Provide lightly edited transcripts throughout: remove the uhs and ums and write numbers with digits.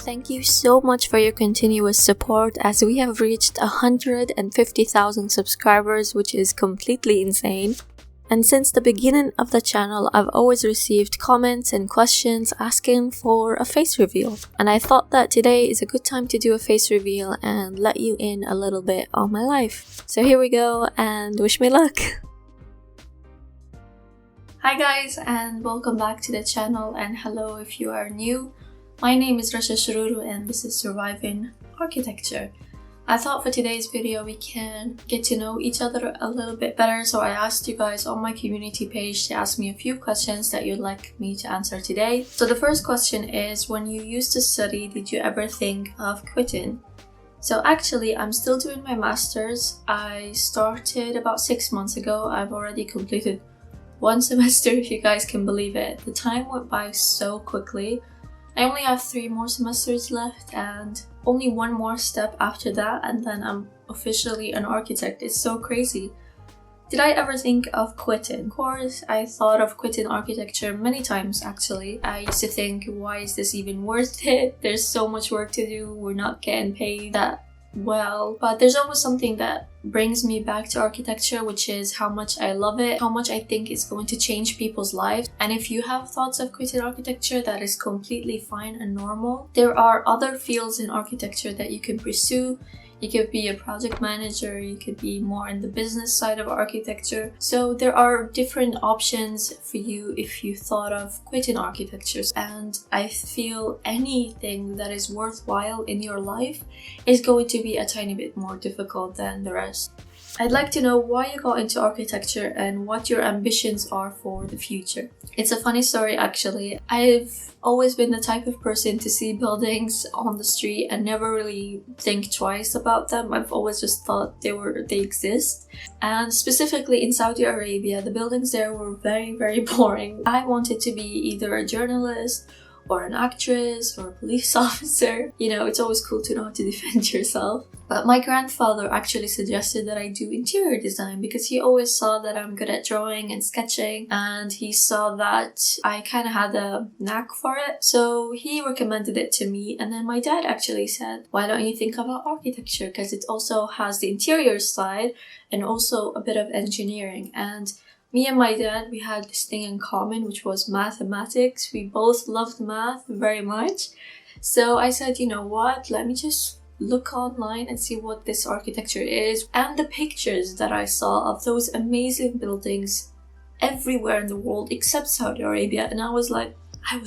Thank you so much for your continuous support as we have reached 150,000 subscribers, which is completely insane. And since the beginning of the channel, I've always received comments and questions asking for a face reveal. And I thought that today is a good time to do a face reveal and let you in a little bit on my life. So here we go and wish me luck! Hi guys, and welcome back to the channel, and hello if you are new. My name is Rasha Shururu and this is Surviving Architecture. I thought for today's video we can get to know each other a little bit better, so I asked you guys on my community page to ask me a few questions that you'd like me to answer today. So the first question is, when you used to study, did you ever think of quitting? So actually, I'm still doing my master's. I started about 6 months ago. I've already completed one semester, if you guys can believe it. The time went by so quickly. I only have 3 more semesters left and only one more step after that, and then I'm officially an architect. It's so crazy. Did I ever think of quitting? Of course, I thought of quitting architecture many times actually. I used to think, why is this even worth it? There's so much work to do, we're not getting paid that well. But there's always something that brings me back to architecture, which is how much I love it, how much I think it's going to change people's lives. And if you have thoughts of quitting architecture, that is completely fine and normal. There are other fields in architecture that you can pursue. You could be a project manager, you could be more in the business side of architecture. So there are different options for you if you thought of quitting architecture. And I feel anything that is worthwhile in your life is going to be a tiny bit more difficult than the rest. I'd like to know why you got into architecture and what your ambitions are for the future. It's a funny story actually. I've always been the type of person to see buildings on the street and never really think twice about them. I've always just thought they exist. And specifically in Saudi Arabia, the buildings there were very boring. I wanted to be either a journalist or an actress or a police officer. You know, it's always cool to know how to defend yourself. But my grandfather actually suggested that I do interior design because he always saw that I'm good at drawing and sketching, and he saw that I kind of had a knack for it. So he recommended it to me, and then my dad actually said, why don't you think about architecture, because it also has the interior side and also a bit of engineering. And me and my dad, we had this thing in common, which was mathematics. We both loved math very much. So I said, you know what, let me just look online and see what this architecture is. And the pictures that I saw of those amazing buildings everywhere in the world except Saudi Arabia, and I was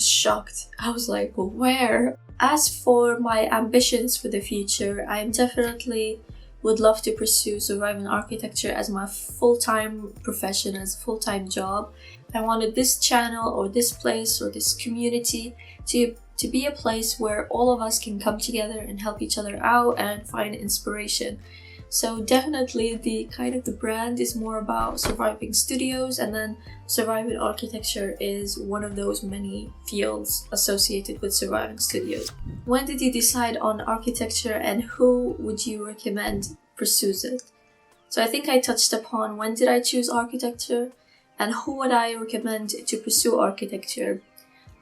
shocked. I was like, well, where? As for my ambitions for the future, I am definitely would love to pursue surviving architecture as my full-time profession, as a full-time job. I wanted this channel or this place or this community to be a place where all of us can come together and help each other out and find inspiration. So definitely the brand is more about surviving studios, and then surviving architecture is one of those many fields associated with surviving studios. When did you decide on architecture and who would you recommend pursues it? So I think I touched upon when did I choose architecture and who would I recommend to pursue architecture.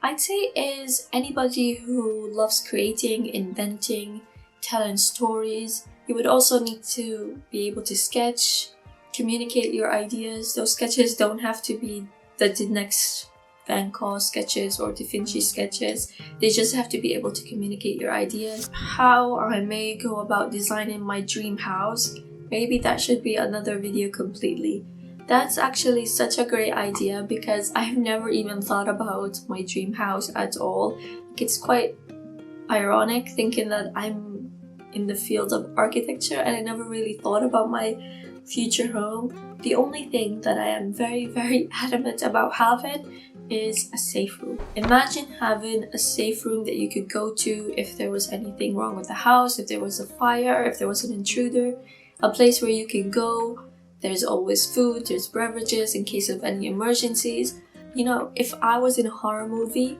I'd say is anybody who loves creating, inventing, telling stories. You would also need to be able to sketch, communicate your ideas. Those sketches don't have to be the next Van Gogh sketches or Da Vinci sketches. They just have to be able to communicate your ideas. How I may go about designing my dream house, maybe that should be another video completely. That's actually such a great idea because I've never even thought about my dream house at all. It's quite ironic thinking that I'm in the field of architecture and I never really thought about my future home. The only thing that I am very adamant about having is a safe room. Imagine having a safe room that you could go to if there was anything wrong with the house, if there was a fire, if there was an intruder, a place where you can go. There's always food, there's beverages in case of any emergencies. You know, if I was in a horror movie,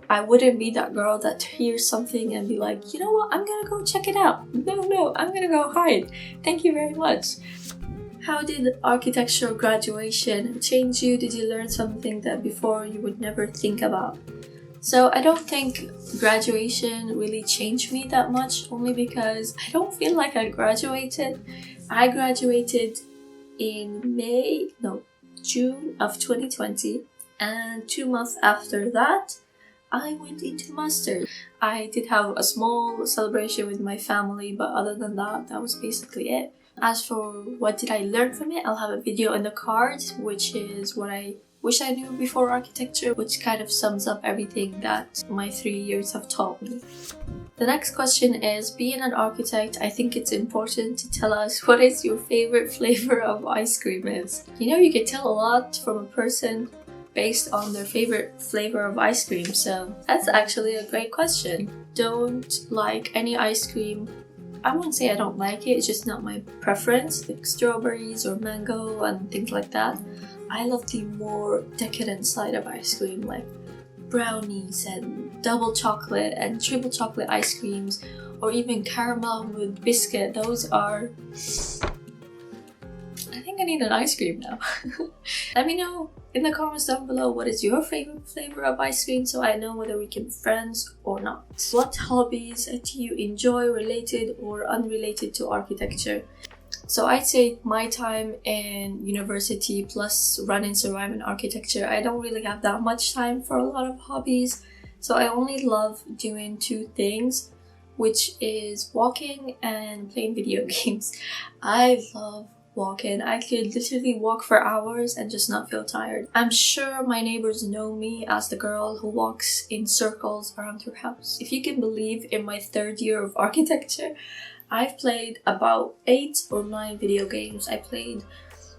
I wouldn't be that girl that hears something and be like, you know what, I'm gonna go check it out. No, I'm gonna go hide. Thank you very much. How did architectural graduation change you? Did you learn something that before you would never think about? So I don't think graduation really changed me that much, only because I don't feel like I graduated. I graduated in June of 2020, and 2 months after that, I went into masters. I did have a small celebration with my family, but other than that, that was basically it. As for what did I learn from it, I'll have a video in the cards, which is what I wish I knew before architecture, which kind of sums up everything that my 3 years have taught me. The next question is, being an architect, I think it's important to tell us what is your favorite flavor of ice cream is. You know, you can tell a lot from a person based on their favorite flavor of ice cream, so that's actually a great question. Don't like any ice cream. I wouldn't say I don't like it, it's just not my preference, like strawberries or mango and things like that. I love the more decadent side of ice cream, like brownies and double chocolate and triple chocolate ice creams, or even caramel with biscuit. Those are... I think I need an ice cream now. Let me know in the comments down below what is your favorite flavor of ice cream, so I know whether we can be friends or not. What hobbies do you enjoy related or unrelated to architecture? So I'd say my time in university plus running surviving architecture, I don't really have that much time for a lot of hobbies. So I only love doing 2 things, which is walking and playing video games. I love walking. I could literally walk for hours and just not feel tired. I'm sure my neighbors know me as the girl who walks in circles around her house. If you can believe, in my 3rd year of architecture, I've played about 8 or 9 video games. I played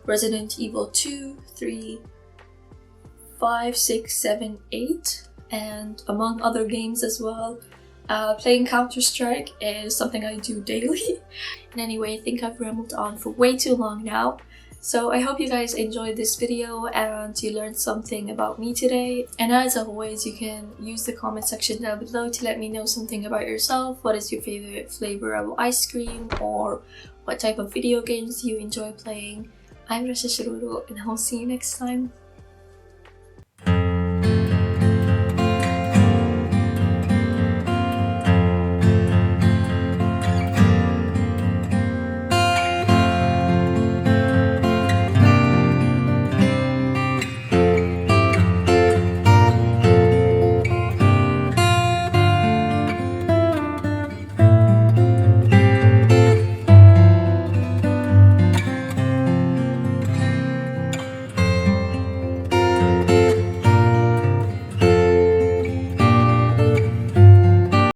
Resident Evil 2, 3, 5, 6, 7, 8, and among other games as well. Playing Counter-Strike is something I do daily. And anyway, I think I've rambled on for way too long now. So I hope you guys enjoyed this video and you learned something about me today. And as always, you can use the comment section down below to let me know something about yourself. What is your favorite flavor of ice cream, or what type of video games do you enjoy playing? I'm Rasha Shiruru, and I'll see you next time.